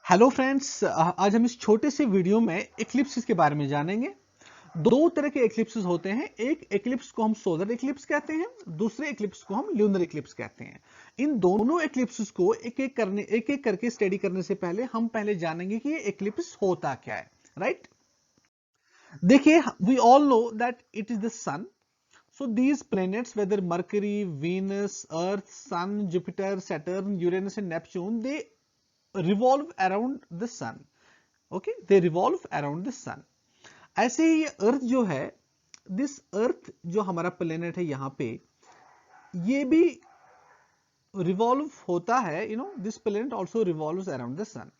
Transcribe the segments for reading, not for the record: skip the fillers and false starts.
Hello friends, आज हम इस छोटे से वीडियो में एक्लिप्सिस के बारे में जानेंगे। दो तरह के एक्लिप्सिस होते हैं। एक एक्लिप्स को हम सोलर एक्लिप्स कहते हैं, दूसरे एक्लिप्स को हम ल्यूनर एक्लिप्स कहते हैं। इन दोनों एक्लिप्सिस को एक एक करके स्टडी करने से पहले हम पहले जानेंगे कि ये एक्लिप्स होता क्या है। राइट, देखिए, we all know that it is the sun. So these planets, whether Mercury, Venus, Earth, Sun, Jupiter, Saturn, Uranus and Neptune, they revolve around the sun. Okay, they revolve around the sun. ऐसे ही अर्थ जो है, this earth जो हमारा planet है यहाँ पे, ये भी रिवॉल्व होता है. This planet also revolve around the sun.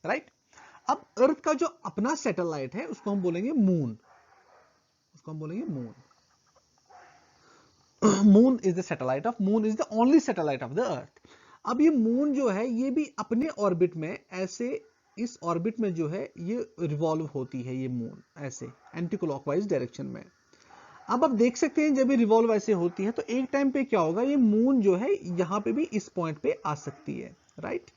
Right, अब अर्थ का जो अपना सैटेलाइट है उसको हम बोलेंगे moon. Moon is the satellite of, moon is the only satellite of the earth. अब ये मून जो है ये भी अपने ऑर्बिट में ऐसे, इस ऑर्बिट में जो है ये रिवॉल्व होती है, ये मून ऐसे एंटी क्लॉकवाइज डायरेक्शन में. अब आप देख सकते हैं जब ये रिवॉल्व ऐसे होती है तो एक टाइम पे क्या होगा, ये मून जो है यहाँ पे भी इस पॉइंट पे आ सकती है. राइट,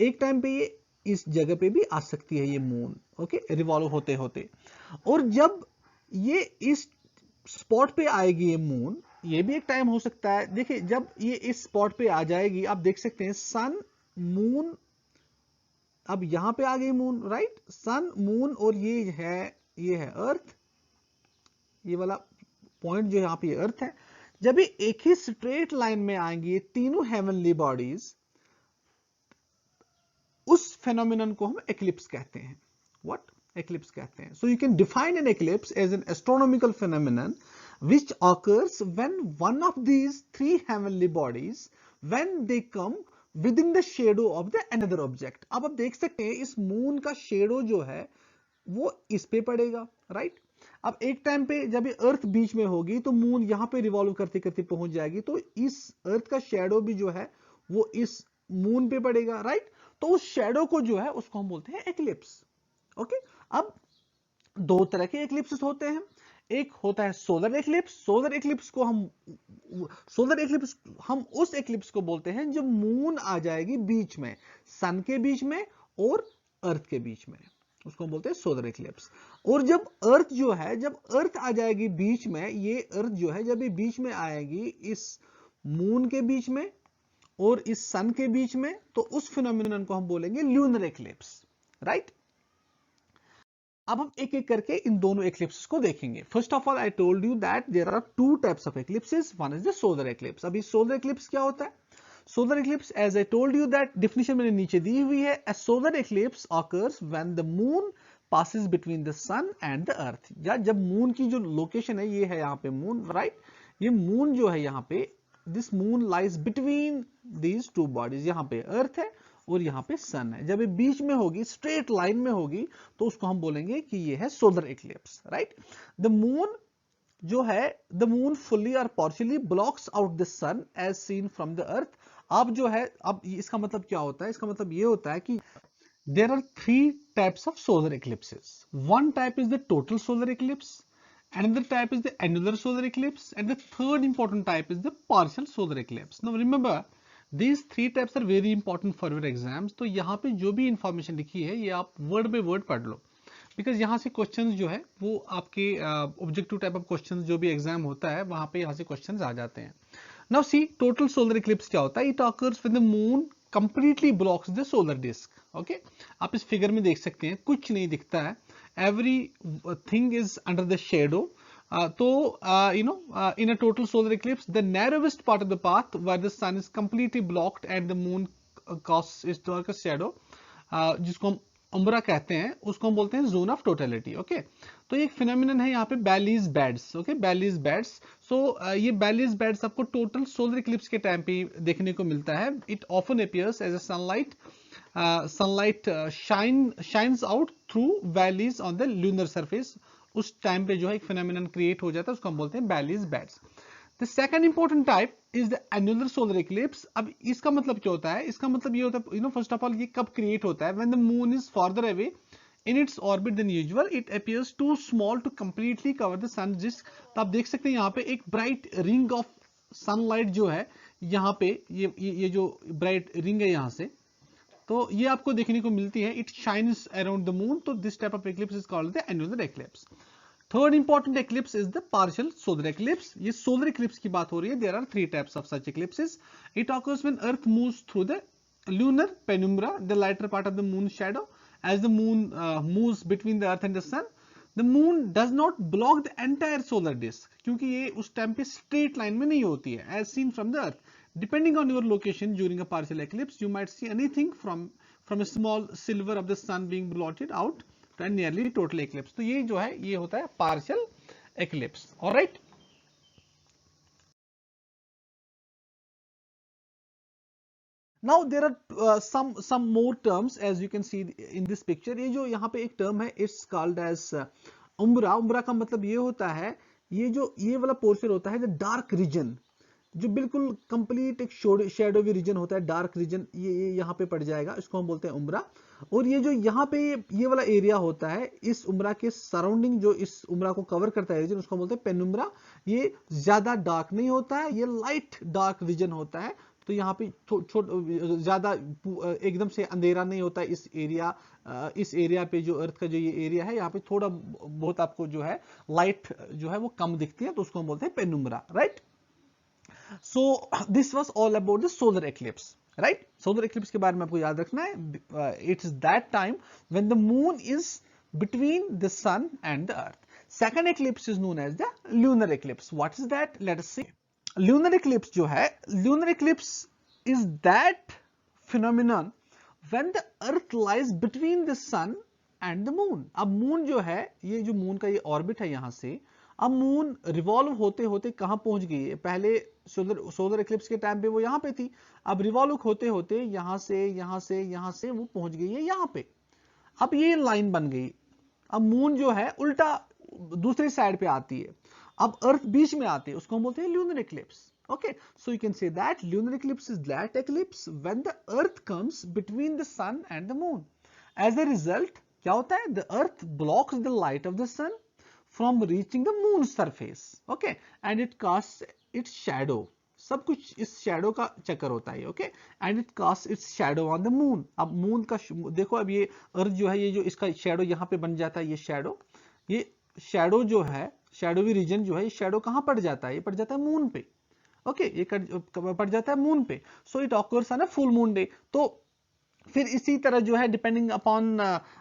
एक टाइम पे ये इस जगह पे भी आ सकती है ये मून. ओके, रिवॉल्व होते होते. और जब ये इस स्पॉट पे आएगी ये मून, ये भी एक टाइम हो सकता है. देखिए, जब ये इस स्पॉट पे आ जाएगी, आप देख सकते हैं सन मून, अब यहां पे आ गई मून. राइट, सन मून और ये है अर्थ. ये वाला पॉइंट जो यहां पे ये अर्थ है. जब ये एक ही स्ट्रेट लाइन में आएंगी ये तीनों हेवनली बॉडीज, उस फेनोमेनन को हम एक्लिप्स कहते हैं. व्हाट eclipse कहते हैं. So you can define an eclipse as an astronomical phenomenon which occurs when one of these three heavenly bodies, when they come within the shadow of the another object. अब आप देख सकते हैं इस moon का shadow जो है वो इस पे पड़ेगा. राइट, अब एक टाइम पे जब ये अर्थ बीच में होगी तो मून यहां पे रिवॉल्व करते करते पहुंच जाएगी, तो इस अर्थ का शेडो भी जो है वो इस मून पे पड़ेगा. राइट, तो उस शेडो को जो है उसको हम बोलते हैं एक्लिप्स. ओके, अब दो तरह के एक्लिप्स होते हैं. एक होता है सोलर एक्लिप्स. सोलर एक्लिप्स हम उस एक्लिप्स को बोलते हैं जब मून आ जाएगी बीच में, सन के बीच में और अर्थ के बीच में, उसको हम बोलते हैं सोलर एक्लिप्स. और जब अर्थ जो है, जब अर्थ आ जाएगी बीच में, ये अर्थ जो है जब ये बीच में आएगी इस मून के बीच में और इस सन के बीच में, तो उस फिनोमिनन को हम बोलेंगे ल्यूनर एक्लिप्स. राइट, अब हम एक एक करके इन दोनों एक्लिप्सेस को देखेंगे. First of all, I told you that there are two types of eclipses. One is the solar eclipse. अभी सोलर एक्लिप्स क्या होता है? Solar eclipse, as I told you that definition मैंने नीचे दी हुई है. A solar eclipse occurs when the moon passes between the sun and the earth. या जब मून की जो लोकेशन है, ये है यहाँ पे मून. राइट, ये मून जो है यहाँ पे, this moon lies between these two bodies. यहाँ पे अर्थ है और यहाँ पे सन है. जब ये बीच में होगी, स्ट्रेट लाइन में होगी, तो उसको हम बोलेंगे कि ये है solar eclipse. Right, the moon जो है, द मून फुल्ली और partially blocks out the sun as seen from the earth. अब जो है, अब इसका मतलब क्या होता है? इसका मतलब ये होता है कि there are three types of solar eclipses. One type is the total solar eclipse, another type is the annular solar eclipse, and the third important type is the partial solar eclipse. Now remember, these three types are very important for your exams. तो यहाँ पे जो भी information लिखी है ये आप word by word पढ़ लो, बिकॉज यहाँ से क्वेश्चंस जो है वो आपके ऑब्जेक्टिव टाइप ऑफ क्वेश्चंस जो भी एग्जाम होता है वहां पे यहाँ से क्वेश्चंस आ जाते हैं. Now see, total solar eclipse क्या होता है? It occurs when the moon completely blocks the solar disc. Okay, आप इस फिगर में देख सकते हैं कुछ नहीं दिखता है, every thing is under the shadow. तो in a total solar eclipse, the narrowest part of the path where the sun is completely blocked and the moon casts its darkest shadow, जिसको हम उम्ब्रा कहते हैं, उसको हम बोलते हैं जोन ऑफ टोटलिटी. ओके, तो एक फिनोमिनन है यहाँ पे Baily's beads. Okay, Baily's beads. So ये बैलीज बैड्स आपको टोटल सोलर इक्लिप्स के टाइम पे देखने को मिलता है. It often appears as a sunlight shines out through valleys on the lunar surface. उस टाइम पे जो है एक फिनोमिनन क्रिएट हो जाता है, उसको हम बोलते हैं Baily's beads. The second important type is the annular solar eclipse. अब इसका मतलब क्या होता है? इसका मतलब ये होता है, first of all, ये कब क्रिएट होता है? When the moon is farther away in its orbit than usual, it appears too small to completely cover the sun disk. तो आप देख सकते हैं यहाँ पे एक bright ring of sunlight जो है यहाँ पे, ये जो bright ring है यहाँ से, तो ये आपको देखने को मिलती है, it shines around the moon, तो this type of eclipse is called the annular eclipse. Third important eclipse is the partial solar eclipse. ये सोलर एक्लिप्स की बात हो रही है। There are 3 types of such eclipses. It occurs when earth moves through the lunar penumbra, the lighter part of the moon's shadow, as the moon moves between the earth and the sun. The moon does not block the entire solar disk, क्योंकि ये उस time पे straight line में नहीं होती है, as seen from the earth. Depending on your location during a partial eclipse, you might see anything from a small silver of the sun being blotted out to a nearly total eclipse. तो ये जो है ये होता है partial eclipse. All right. Now there are some more terms, as you can see in this picture. ये जो यहाँ पे एक term है, it's called as umbra. umbra का मतलब ये होता है, ये वाला पोर्शन होता है, the dark region, जो बिल्कुल कंप्लीट एक शेडोवी रीजन होता है, डार्क रीजन, ये यहाँ पे पड़ जाएगा, इसको हम बोलते हैं उम्रा। और ये जो यहाँ पे ये वाला एरिया होता है, इस उम्रा के सराउंडिंग जो इस उम्रा को कवर करता है रीजन, उसको हम बोलते हैं पेनुम्रा। ये ज्यादा डार्क नहीं होता है, ये लाइट डार्क रीजन होता है। तो यहाँ पे ज्यादा एकदम से अंधेरा नहीं होता है इस एरिया पे, जो अर्थ का जो ये एरिया है, यहाँ पे थोड़ा बहुत आपको जो है लाइट जो है वो कम दिखती है, तो उसको हम बोलते हैं पेनुम्रा, right. So this was all about the solar eclipse, right? Solar eclipse के बारे में आपको याद रखना है, it's that time when the moon is between the sun and the earth. Second eclipse is known as the lunar eclipse. What is that? Let us see. Lunar eclipse जो है, lunar eclipse is that phenomenon when the earth lies between the sun and the moon. अब moon जो है, ये जो moon का ये orbit है यहाँ से, अब मून रिवॉल्व होते होते कहां पहुंच गई है? पहले सोलर एक्लिप्स के टाइम पे वो यहां पे थी, अब रिवॉल्व होते होते यहां से वो पहुंच गई है यहां पे। अब ये लाइन बन गई, अब मून जो है उल्टा दूसरी साइड पे आती है, अब अर्थ बीच में आती है, उसको हम बोलते हैं lunar eclipse. Okay, so you can say that lunar eclipse is that eclipse when the earth comes between the sun and the moon. As a result क्या होता है? The earth blocks the light of the sun from reaching the moon surface, okay, and it casts its shadow. सब कुछ इस shadow का चक्कर होता है, okay, and it cast its shadow on the moon. अब मून का देखो, अब ये अर्थ जो है, ये जो इसका शैडो यहाँ पे बन जाता है, ये शैडो जो है, शैडोवी रीजन जो है, ये शैडो कहाँ पड़ जाता है? ये पड़ जाता है मून पे, ओके, ये पड़ जाता है मून पे। So it occurs on a full moon day. तो फिर इसी तरह जो है, depending upon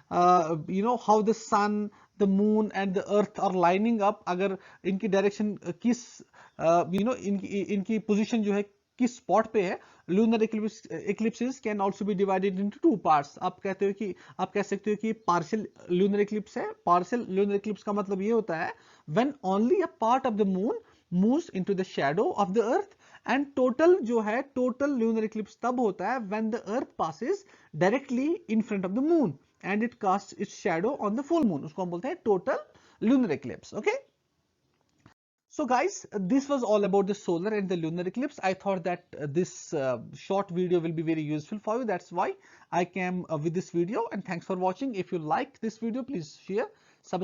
how the sun, the moon and the earth are lining up, अगर इनकी डायरेक्शन किस इनकी पोजीशन जो है किस स्पॉट पे है, lunar इक्लिप्सेस can also be divided into 2 parts. आप कह सकते हो कि पार्शियल लूनर इक्लिप्स है। पार्शियल लूनर इक्लिप्स का मतलब ये होता है when only a part of the moon moves into the shadow of the earth, and total जो है, टोटल लूनर इक्लिप्स तब होता है when the earth passes directly in front of the moon and it casts its shadow on the full moon. उसको हम बोलते हैं total lunar eclipse. Okay. So guys, this was all about the solar and the lunar eclipse. I thought that this short video will be very useful for you. That's why I came with this video, and thanks for watching. If you like this video, please share, subscribe.